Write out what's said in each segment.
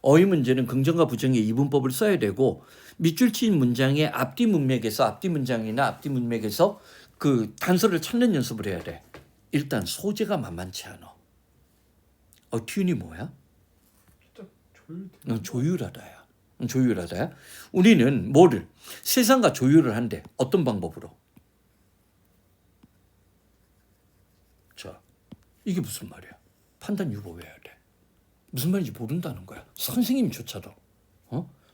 어휘 문제는 긍정과 부정의 이분법을 써야 되고 밑줄 친 문장의 앞뒤 문맥에서 앞뒤 문장이나 앞뒤 문맥에서 그 단서를 찾는 연습을 해야 돼. 일단 소재가 만만치 않아. 튠이 뭐야? 조율하다야. 조율하다야. 우리는 뭐를 세상과 조율을 한대. 어떤 방법으로? 자, 이게 무슨 말이야? 판단 유보 외워야 돼. 무슨 말인지 모른다는 거야. 선생님조차도.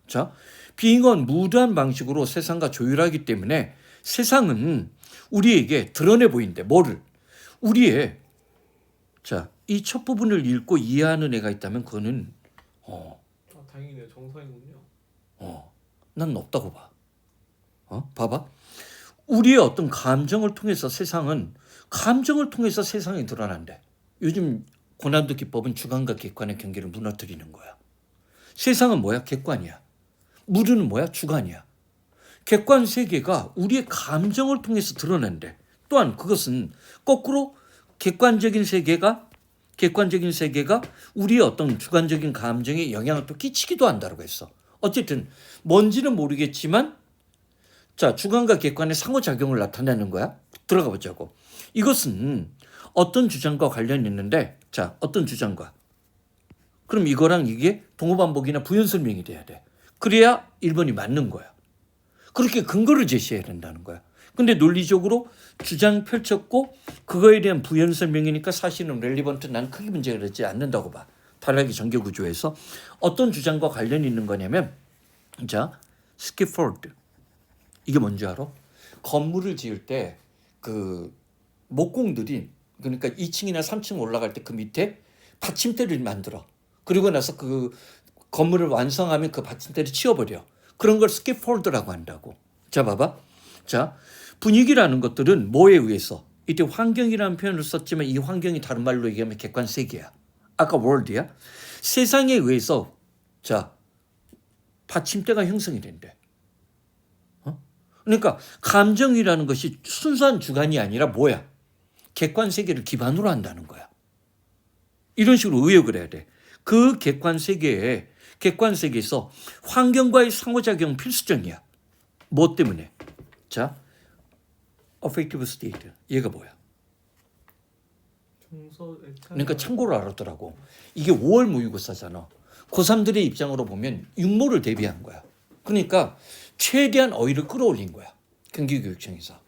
자, 빙언 무드한 방식으로 세상과 조율하기 때문에 세상은 우리에게 드러내 보인대. 뭐를? 우리의 자, 이 첫 부분을 읽고 이해하는 애가 있다면 그거는 다행이네요. 정상이군요. 난 없다고 봐. 봐봐. 우리의 어떤 감정을 통해서 세상은 감정을 통해서 세상이 드러난대. 요즘 고난도 기법은 주관과 객관의 경계를 무너뜨리는 거야. 세상은 뭐야? 객관이야. 무드는 뭐야? 주관이야. 객관 세계가 우리의 감정을 통해서 드러낸대. 또한 그것은 거꾸로 객관적인 세계가 우리의 어떤 주관적인 감정에 영향을 또 끼치기도 한다고 했어. 어쨌든 뭔지는 모르겠지만 자, 주관과 객관의 상호작용을 나타내는 거야. 들어가 보자고. 이것은 어떤 주장과 관련이 있는데 자, 어떤 주장과 그럼 이거랑 이게 동호반복이나 부연설명이 돼야 돼. 그래야 1번이 맞는 거야. 그렇게 근거를 제시해야 된다는 거야. 근데 논리적으로 주장 펼쳤고 그거에 대한 부연 설명이니까 사실은 렐리번트 난 크게 문제가 되지 않는다고 봐. 단락의 전개 구조에서 어떤 주장과 관련이 있는 거냐면 자, 스캐폴드. 이게 뭔지 알아? 건물을 지을 때 그 목공들이 그러니까 2층이나 3층 올라갈 때 그 밑에 받침대를 만들어. 그리고 나서 그 건물을 완성하면 그 받침대를 치워버려. 그런 걸 스캐폴드라고 한다고. 자, 봐봐. 자, 분위기라는 것들은 뭐에 의해서? 이때 환경이라는 표현을 썼지만 이 환경이 다른 말로 얘기하면 객관 세계야. 아까 월드야. 세상에 의해서 자, 받침대가 형성이 된대. 그러니까 감정이라는 것이 순수한 주관이 아니라 뭐야? 객관 세계를 기반으로 한다는 거야. 이런 식으로 의역을 해야 돼. 그 객관 세계에서 환경과의 상호작용 필수적이야. 뭐 때문에? 자, affective state. 얘가 뭐야? 그러니까 참고로 알았더라고. 이게 5월 모의고사잖아. 고3들의 입장으로 보면 육모를 대비한 거야. 그러니까 최대한 어휘를 끌어올린 거야. 경기교육청에서.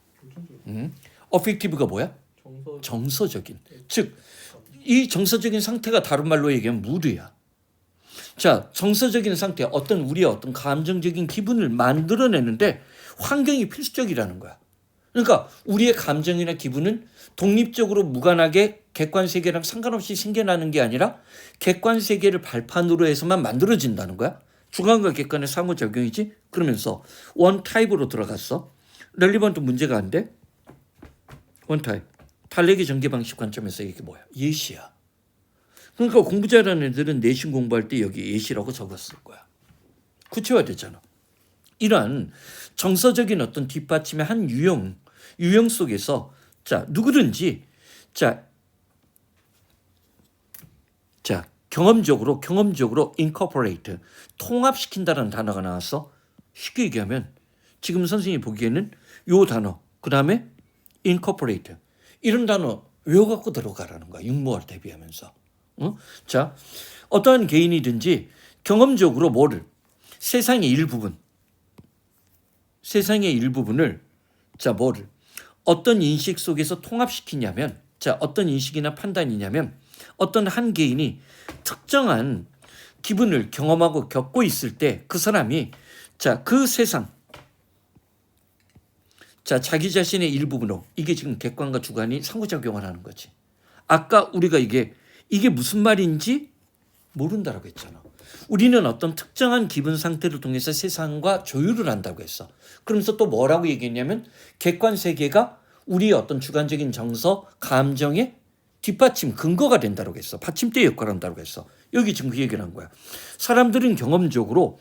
affective가 뭐야? 정서적인. 즉, 이 정서적인 상태가 다른 말로 얘기하면 무드야. 자, 정서적인 상태, 우리의 어떤 감정적인 기분을 만들어내는데 환경이 필수적이라는 거야. 그러니까 우리의 감정이나 기분은 독립적으로 무관하게 객관 세계랑 상관없이 생겨나는 게 아니라 객관 세계를 발판으로 해서만 만들어진다는 거야. 주관과 객관의 상호작용이지. 그러면서 원 타입으로 들어갔어. 렐리번트 문제가 안 돼. 원 타입. 탈레기 전개 방식 관점에서 이게 뭐야? 예시야. 그러니까 공부 잘하는 애들은 내신 공부할 때 여기 예시라고 적었을 거야. 구체화됐잖아. 이러한 정서적인 어떤 뒷받침의 한 유형 속에서 자, 누구든지 자, 경험적으로 incorporate 통합시킨다는 단어가 나왔어. 쉽게 얘기하면 지금 선생님이 보기에는 요 단어 그다음에 incorporate 이런 단어 외워갖고 들어가라는 거야. 육모를 대비하면서. 자, 어떠한 개인이든지 경험적으로 뭐를 세상의 일부분을 자, 뭐를 어떤 인식 속에서 통합시키냐면 자, 어떤 인식이나 판단이냐면 어떤 한 개인이 특정한 기분을 경험하고 겪고 있을 때 그 사람이 자, 그 세상 자, 자기 자신의 일부분으로 이게 지금 객관과 주관이 상호작용을 하는 거지. 아까 우리가 이게 무슨 말인지 모른다라고 했잖아. 우리는 어떤 특정한 기분 상태를 통해서 세상과 조율을 한다고 했어. 그러면서 또 뭐라고 얘기했냐면 객관 세계가 우리의 어떤 주관적인 정서, 감정의 뒷받침, 근거가 된다고 했어. 받침대 역할을 한다고 했어. 여기 지금 그 얘기를 한 거야. 사람들은 경험적으로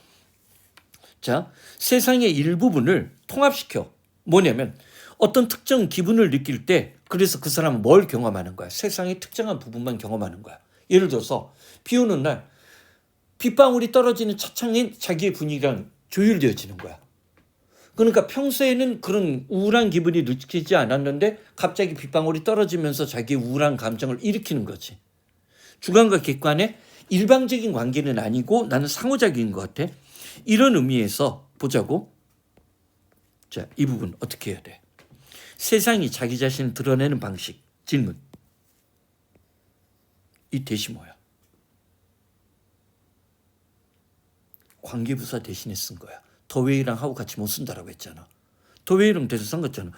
자, 세상의 일부분을 통합시켜. 뭐냐면 어떤 특정 기분을 느낄 때 그래서 그 사람은 뭘 경험하는 거야? 세상의 특정한 부분만 경험하는 거야. 예를 들어서 비 오는 날 빗방울이 떨어지는 차창에 자기의 분위기랑 조율되어지는 거야. 그러니까 평소에는 그런 우울한 기분이 느끼지 않았는데 갑자기 빗방울이 떨어지면서 자기의 우울한 감정을 일으키는 거지. 주관과 객관의 일방적인 관계는 아니고 나는 상호작용인 것 같아. 이런 의미에서 보자고. 자, 이 부분 어떻게 해야 돼? 세상이 자기 자신을 드러내는 방식. 질문. 이 대시 뭐야? 관계부사 대신에 쓴 거야. 더웨이랑 하고 같이 못 쓴다라고 했잖아. 더웨이랑 대신 쓴 거잖아.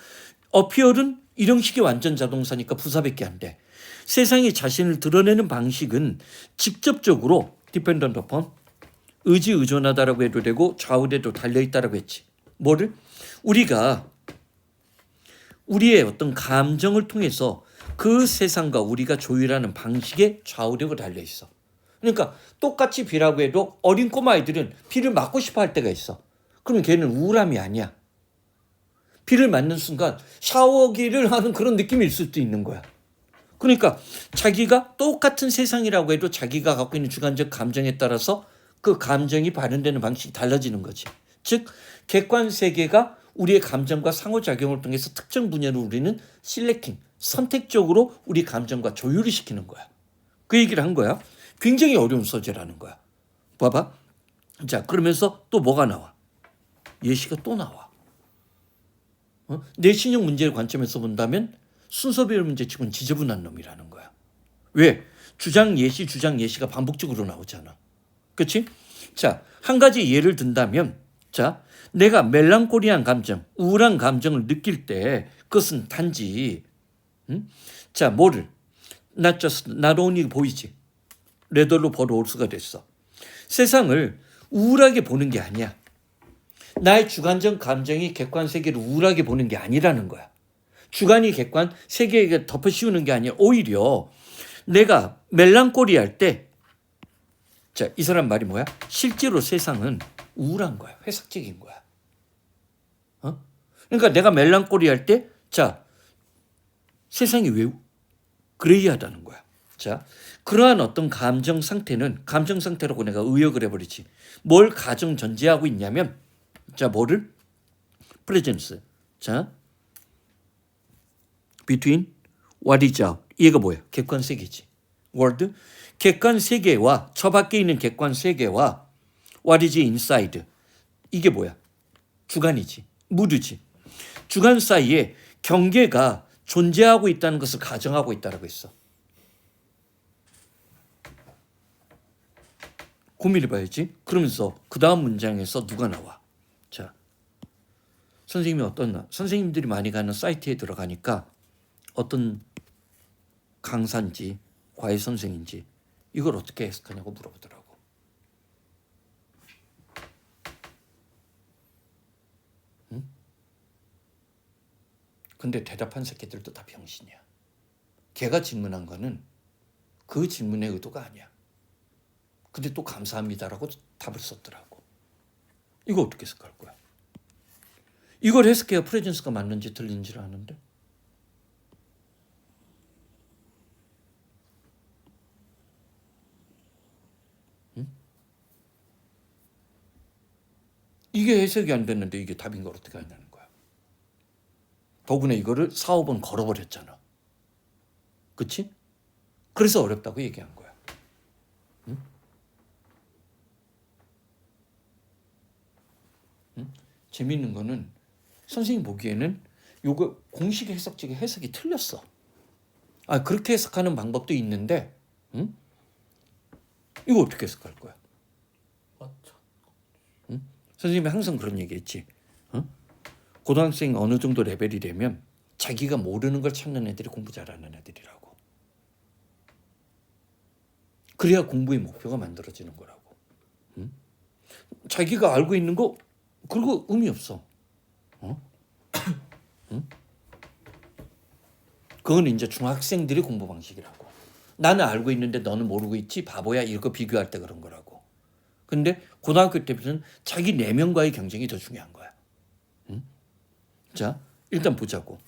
어피얼은 이런 식의 완전 자동사니까 부사밖에 안 돼. 세상이 자신을 드러내는 방식은 직접적으로 dependent upon 의지 의존하다라고 해도 되고 좌우대도 달려있다라고 했지. 뭐를? 우리가 우리의 어떤 감정을 통해서 그 세상과 우리가 조율하는 방식에 좌우되고 달려있어. 그러니까 똑같이 비라고 해도 어린 꼬마아이들은 비를 맞고 싶어 할 때가 있어. 그러면 걔는 우울함이 아니야. 비를 맞는 순간 샤워기를 하는 그런 느낌일 수도 있는 거야. 그러니까 자기가 똑같은 세상이라고 해도 자기가 갖고 있는 주관적 감정에 따라서 그 감정이 발현되는 방식이 달라지는 거지. 즉 객관 세계가 우리의 감정과 상호작용을 통해서 특정 분야를 우리는 실렉팅, 선택적으로 우리 감정과 조율을 시키는 거야. 그 얘기를 한 거야. 굉장히 어려운 소재라는 거야. 봐봐. 자, 그러면서 또 뭐가 나와? 예시가 또 나와. 내신형 문제의 관점에서 본다면 순서별 문제치고는 지저분한 놈이라는 거야. 왜? 주장 예시가 반복적으로 나오잖아. 그렇지? 자, 한 가지 예를 든다면, 자, 내가 멜랑콜리한 감정, 우울한 감정을 느낄 때 그것은 단지 자, 뭐를? not only 보이지. 레더로 벌어올 수가 됐어. 세상을 우울하게 보는 게 아니야. 나의 주관적 감정이 객관 세계를 우울하게 보는 게 아니라는 거야. 주관이 객관 세계에 덮어씌우는 게 아니라 오히려 내가 멜랑콜리 할 때, 자, 이 사람 말이 뭐야? 실제로 세상은 우울한 거야. 회색적인 거야. 그러니까 내가 멜랑콜리 할 때, 자, 세상이 왜 그레이하다는 거야. 자, 그러한 어떤 감정 상태라고 내가 의역을 해버리지. 뭘 가정 전제하고 있냐면, 자, 뭐를? presence. 자, between what is out. 얘가 뭐야? 객관 세계지. world. 객관 세계와 저 밖에 있는 객관 세계와 what is inside. 이게 뭐야? 주관이지. 무드지. 주관 사이에 경계가 존재하고 있다는 것을 가정하고 있다고 했어. 고민해 봐야지. 그러면서 그 다음 문장에서 누가 나와? 자, 선생님들이 많이 가는 사이트에 들어가니까 어떤 강사인지 과외 선생인지 이걸 어떻게 해석하냐고 물어보더라고. 응? 근데 대답한 새끼들도 다 병신이야. 걔가 질문한 거는 그 질문의 의도가 아니야. 근데 또 감사합니다라고 답을 썼더라고. 이거 어떻게 해석할 거야? 이걸 해석해야 프레젠스가 맞는지 틀린지를 아는데. 응? 이게 해석이 안 됐는데 이게 답인 걸 어떻게 하냐는 거야. 더구나 이거를 4-5번 걸어버렸잖아. 그치? 그래서 어렵다고 얘기한 거야. 응? 응? 재미있는 거는 선생님 보기에는 요거 공식 해석책의 해석이 틀렸어. 아, 그렇게 해석하는 방법도 있는데, 응? 이거 어떻게 해석할 거야? 맞죠. 응? 선생님이 항상 그런 얘기했지. 응? 고등학생 어느 정도 레벨이 되면 자기가 모르는 걸 찾는 애들이 공부 잘하는 애들이라고. 그래야 공부의 목표가 만들어지는 거라고. 응? 자기가 알고 있는 거 그리고 의미 없어. 응? 그건 이제 중학생들의 공부 방식이라고. 나는 알고 있는데 너는 모르고 있지 바보야, 이거 비교할 때 그런 거라고. 근데 고등학교 때부터는 자기 내면과의 경쟁이 더 중요한 거야. 응? 자, 일단 보자고.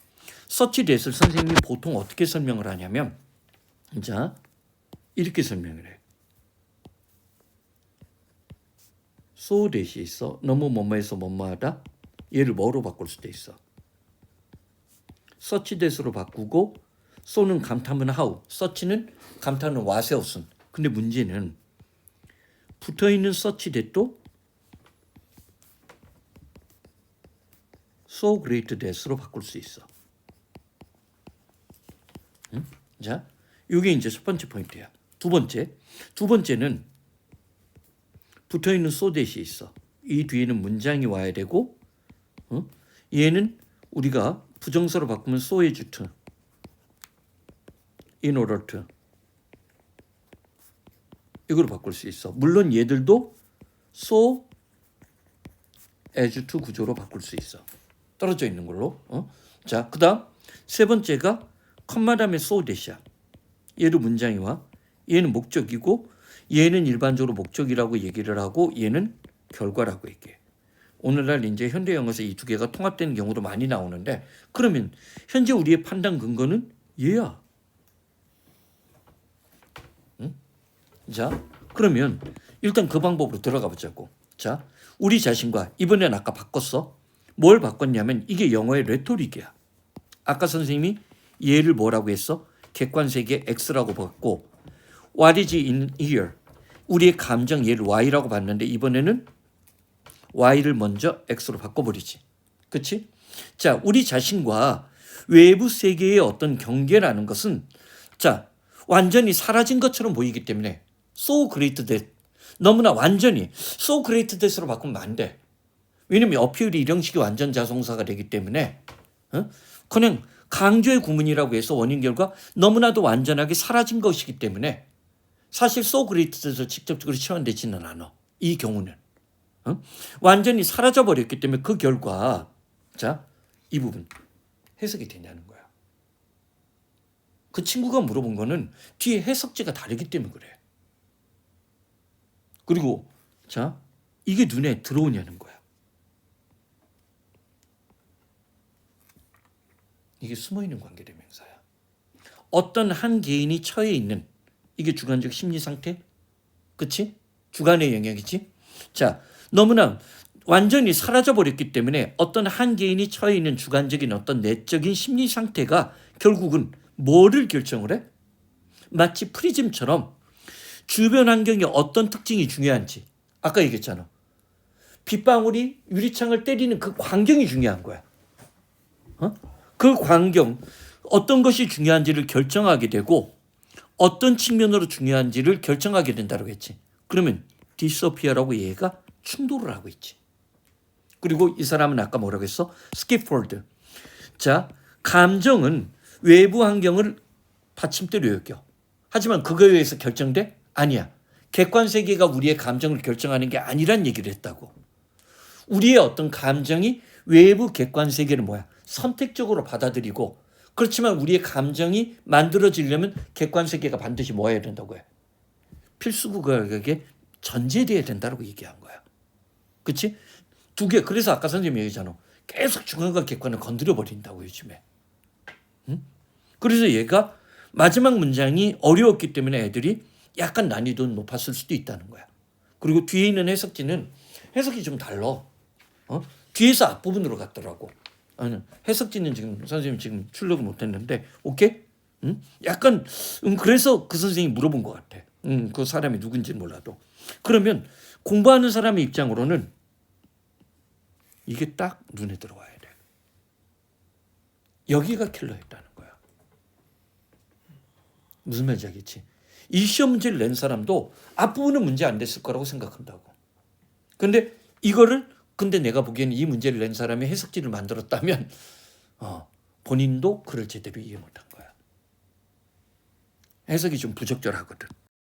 서치댓을 선생님이 보통 어떻게 설명을 하냐면, 자, 이렇게 설명을 해. so 대시 있어. 너무 뭐뭐해서 뭐뭐하다. 얘를 뭐로 바꿀 수도 있어. such that으로 바꾸고 so는 감탄은 how, such는 감탄은 what의 어순. 근데 문제는 붙어있는 such that도 so great that으로 바꿀 수 있어. 응? 자, 이게 이제 첫 번째 포인트야. 두 번째는 붙어있는 so that이 있어. 이 뒤에는 문장이 와야 되고, 얘는 우리가 부정사로 바꾸면 so as to, in order to 이걸로 바꿀 수 있어. 물론 얘들도 so as to 구조로 바꿀 수 있어. 떨어져 있는 걸로. 자, 그다음 세 번째가 컴마 다음에 so that이야. 얘도 문장이 와. 얘는 목적이고 얘는 일반적으로 목적이라고 얘기를 하고 얘는 결과라고 얘기해. 오늘날 이제 현대 영어에서 이 두 개가 통합되는 경우도 많이 나오는데 그러면 현재 우리의 판단 근거는 얘야. 응? 자, 그러면 일단 그 방법으로 들어가 보자고. 자, 우리 자신과 이번엔 아까 바꿨어. 뭘 바꿨냐면 이게 영어의 레토릭이야. 아까 선생님이 얘를 뭐라고 했어? 객관세계 X라고 봤고 What is in here? 우리의 감정 얘를 Y라고 봤는데 이번에는 Y를 먼저 X로 바꿔버리지. 그치? 자, 우리 자신과 외부 세계의 어떤 경계라는 것은 자, 완전히 사라진 것처럼 보이기 때문에 so great that 너무나 완전히 so great that으로 바꾸면 안 돼. 왜냐면 어피울이 일형식이 완전 자동사가 되기 때문에 그냥 강조의 구문이라고 해서 원인 결과 너무나도 완전하게 사라진 것이기 때문에 사실 so great that에서 직접적으로 치환되지는 않아. 이 경우는 완전히 사라져 버렸기 때문에 그 결과 자, 이 부분 해석이 되냐는 거야. 그 친구가 물어본 거는 뒤에 해석지가 다르기 때문에 그래. 그리고 자, 이게 눈에 들어오냐는 거야. 이게 숨어있는 관계대명사야. 어떤 한 개인이 처해 있는 이게 주관적 심리 상태? 그치? 주관의 영역이지? 자, 너무나 완전히 사라져버렸기 때문에 어떤 한 개인이 처해 있는 주관적인 어떤 내적인 심리 상태가 결국은 뭐를 결정을 해? 마치 프리즘처럼 주변 환경에 어떤 특징이 중요한지 아까 얘기했잖아. 빗방울이 유리창을 때리는 그 광경이 중요한 거야. 그 광경, 어떤 것이 중요한지를 결정하게 되고 어떤 측면으로 중요한지를 결정하게 된다고 했지. 그러면 디소피아라고 얘가 충돌을 하고 있지. 그리고 이 사람은 아까 뭐라고 했어? 스키폴드. 자, 감정은 외부 환경을 받침대로 여겨. 하지만 그거에 의해서 결정돼? 아니야. 객관 세계가 우리의 감정을 결정하는 게 아니란 얘기를 했다고. 우리의 어떤 감정이 외부 객관 세계를 뭐야? 선택적으로 받아들이고 그렇지만 우리의 감정이 만들어지려면 객관 세계가 반드시 뭐 해야 된다고 해? 필수구역에 전제돼야 된다고 얘기한 거야. 그치? 두 개. 그래서 아까 선생님이 얘기했잖아. 계속 주관과 객관을 건드려 버린다고 요즘에. 그래서 얘가 마지막 문장이 어려웠기 때문에 애들이 약간 난이도 높았을 수도 있다는 거야. 그리고 뒤에 있는 해석지는 해석이 좀 달라. 뒤에서 앞부분으로 갔더라고. 아니, 해석지는 지금 선생님 지금 출력을 못했는데 오케이? 약간 그래서 그 선생님이 물어본 것 같아. 그 사람이 누군지 몰라도. 그러면 공부하는 사람의 입장으로는 이게 딱 눈에 들어와야 돼. 여기가 킬러였다는 거야. 무슨 말인지 알겠지? 이 시험 문제를 낸 사람도 앞부분은 문제 안 됐을 거라고 생각한다고. 근데 이거를 근데 내가 보기에는 이 문제를 낸 사람이 해석지를 만들었다면 본인도 그를 제대로 이해 못한 거야. 해석이 좀 부적절하거든.